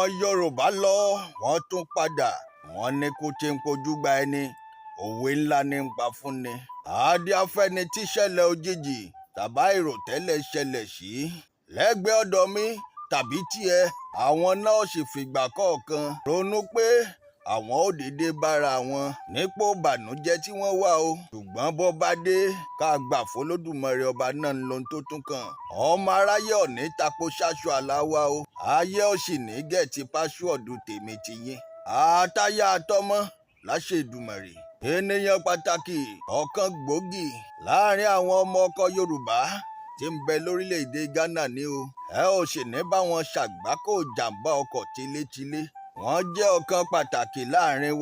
àwọn Yorùbá lọ wọ́n tún padà wọ́n ní kú tí ń pojú gba ẹni òwe ńlá ní ń pa fún ni. àádé afẹ́ni tíṣẹ̀lẹ̀ òjijì tàbá ìròtẹ́lẹ̀ ṣẹlẹ̀ sí lẹ́gbẹ̀ẹ́ ọ̀dọ̀ mi tàbí tiẹ̀ àwọn náà sì fìgbà kọ̀ọ̀kan ronú pé àwọn ò dédé bára wọn nípò ìbànújẹ́ tí wọ́n wà o. ṣùgbọ́n bó bá dé ká gbà f'Olódùmarè ọba náà ń lo ohun tó tún kàn. ọmọ aráyé ò ní tapo ṣáṣọ àláwá o. ayé ò sì ní gẹ̀ẹ́tì pásíwọ̀dù tèmi ti yín. àtayá àtọmọ láṣẹ Èdùmàrè. ènìyàn pàtàkì ọ̀kan gbòógì láàrin àwọn ọmọ ọkọ Yorùbá tí ń bẹ lórílẹ̀‐èdè Ghana ni o. ẹ ò sì ní bá wọn ṣàgbákò jàǹbá ọkọ̀ tilétilé. wọ́n jẹ́ ọ̀kan pàtàkì láàrin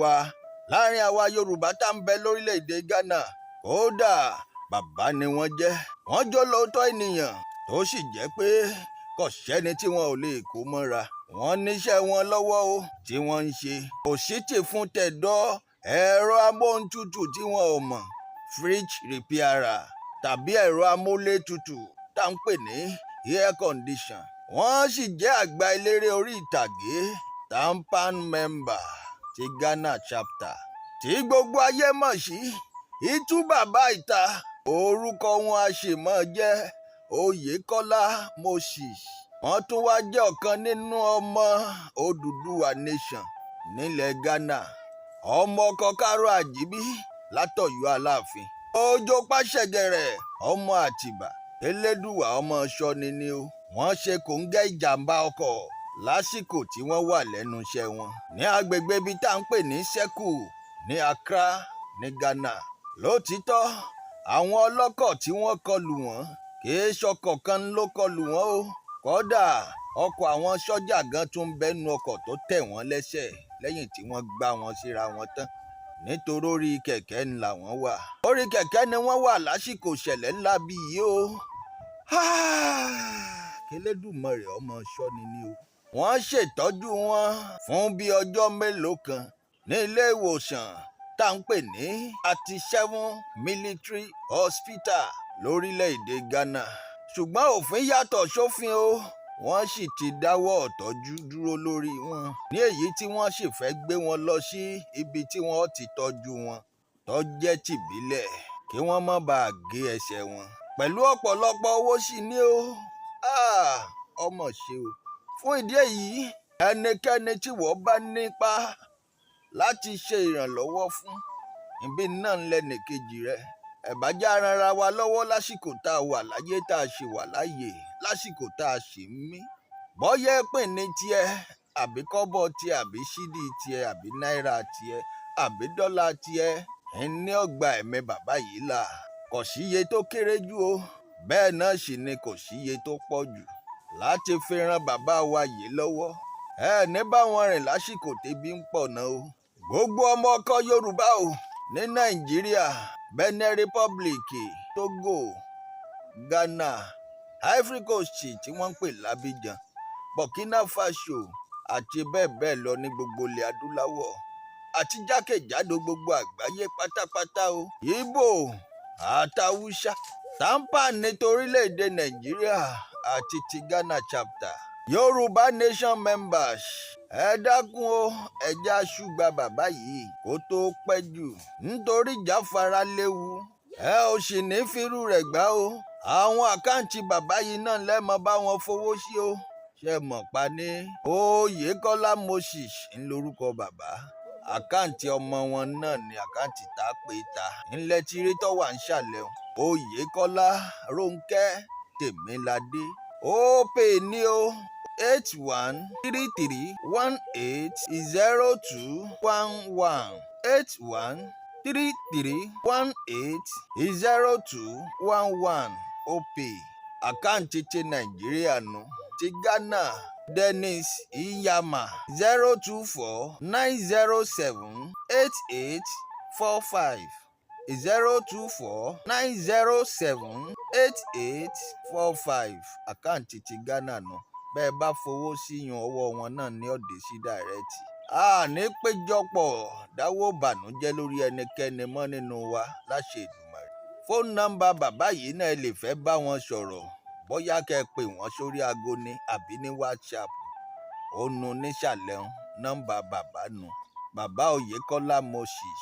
àwa Yorùbá tá ń bẹ lórílẹ̀‐èdè Ghana. kódà bàbá ni wọ́n jẹ́. wọ́n jọ lóòótọ́ ènìyàn tó sì jẹ́ pé kò sẹ́ni tí wọn ò lè kó mọ́ra. wọ́n níṣẹ́ wọn lọ́wọ́ o tí wọ́n ń ṣe. kò sí tì fún tẹ̀dọ́ ẹ̀rọ amóhuntutù tí wọn ò mọ̀ fridge repairer tàbí ẹ̀rọ amúlétutù tá ń pè ní air condition. wọ́n sì jẹ́ àgbà eléré orí ìtàgé tampan member ti Ghana chapter tí gbogbo ayé mọ̀ sí Ìtú Bàbá Ìta. orúkọ wọn a sì mọ̀ jẹ́ Oyèkọ́lá Moses. wọ́n tún wá jẹ́ ọ̀kan nínú ọmọ Odùduwà nation nílẹ̀ Ghana. ọmọ Kọkárò Àjíbí látọ̀yọ́ Aláàfin. Òjó Pàṣẹgẹrẹ ọmọ Àtìbà. Elédùwà ọmọ Ṣọ́ni ni o. wọ́n ṣe kòńgẹ́ ìjàmbá ọkọ̀ lásìkò tí wọ́n wà lẹ́nu iṣẹ́ wọn ní agbègbè ibi tá à ń pè ní Sẹ́kù ní Accra ní Ghana. lótìítọ́ àwọn ọlọ́kọ̀ tí wọ́n kọlù wọ́n kìí ṣọkọ̀ kan ló kọlù wọ́n o. kódà ọkọ̀ àwọn sọ́jà gan tún bẹ́nu ọkọ̀ tó tẹ̀ wọ́n lẹ́sẹ̀ lẹ́yìn tí wọ́n gbá wọn síra wọn tán nítorí orí kẹ̀kẹ́ ńlá wọn wà. orí kẹ̀kẹ́ ni wọ́n wà lásìkò ìṣẹ̀lẹ̀ ńlá bíi yìí o. Elédùmarè ọmọ Ṣọ́ni ni o. wọ́n ṣètọ́jú wọn fún bíi ọjọ́ mélòó kan ní ilé ìwòsàn tá à ń pè ní 37 Military Hospital lórílẹ̀‐èdè Ghana. ṣùgbọ́n òfin yàtọ̀ sófin o. wọ́n sì ti dáwọ́ ìtọ́jú dúró lórí wọn ní èyí tí wọ́n sì fẹ́ gbé wọn lọ sí ibi tí wọ́n ti tọ́jú wọn tó jẹ́ tìbílẹ̀ kí wọ́n má bàa gé ẹsẹ̀ wọn. pẹ̀lú ọ̀pọ̀lọpọ̀ owó sì ní o. ọmọ ṣe o. fún ìdí èyí ẹnikẹ́ni tí wọ́n bá nípa láti ṣe ìrànlọ́wọ́ fún ibi náà ń lẹ́nì kejì rẹ̀. ẹ̀bájá ara wa lọ́wọ́ lásìkò tá a wà láyé tá a ṣì wà láàyè lásìkò tá a ṣì ń mí. bọ́yá pè ní tiẹ̀ àbí kọ́bọ̀ tiẹ̀ àbí ṣídì tiẹ̀ àbí náírà tiẹ̀ àbí dọ́là tiẹ̀ ní ọgbà ẹ̀mí bàbá yìí là. kò síye tó kéré jù o bẹ́ẹ̀ náà sì ni kò síye tó pọ̀ jù láti fi ran bàbá wa yìí lọ́wọ́. ní báwọn rìn lásìkò tẹ́bí ń pọ̀ náà o. gbogbo ọmọ ọkọ Yorùbá o ní Nàìjíríà, Benin Republic, Togo, Ghana, Ivory Coast tí wọ́n ń pè l'Abidjan, Burkina Faso àti bẹ́ẹ̀ bẹ́ẹ̀ lọ ní gbogbo ilẹ̀ adúláwọ̀ àti jákèjádò gbogbo àgbáyé pátápátá o. Ìgbò àtàwùsá tampan ní torílẹ̀-èdè Nàìjíríà àti ti Ghana chapter. Yorùbá nation members ẹ dákun o ẹja ṣùgbà bàbá yìí kó tó pẹ́ jù nítorí ìjáfara léwu. ẹ ò sì ní fírú rẹ̀ gbá o. àwọn àkáǹtì bàbá yìí náà lẹ́mọ̀ bá wọn fowó sí o. ṣe mọ̀ pa ní Oyèkọ́lá Moses ń lórúkọ bàbá. àkáǹtì ọmọ wọn náà ni àkáǹtì tá a pè ta ńlẹ̀ tírí tó wà ń ṣàlẹ̀ o. Oyèkọ́lá Rónkẹ́ Tèmiládé ó pè ní o 8133180211 8133180211 ó pè. àkáǹtì ti Nàìjíríà nù. ti Ghana Dennis Iyama 02490788845 02490788845 àkáǹtì ti Ghana nù. bẹ́ẹ̀ bá fowó síyàn ọwọ́ wọn náà ní ọ̀dẹ̀ sí dàrẹ́tì. ní péjọpọ̀ dáwọ́ bànújẹ́ lórí ẹnikẹ́ni mọ́ nínú wa láṣẹ Èdùmàrè. fóònù nọ́mbà bàbá yìí náà lè fẹ́ bá wọn sọ̀rọ̀ bóyá kẹ́ ẹ pè wọ́n sórí aago ni àbí ní WhatsApp ó nu nísàlẹ̀ nọ́mbà bàbá nu bàbá Oyèkọ́lá Moses.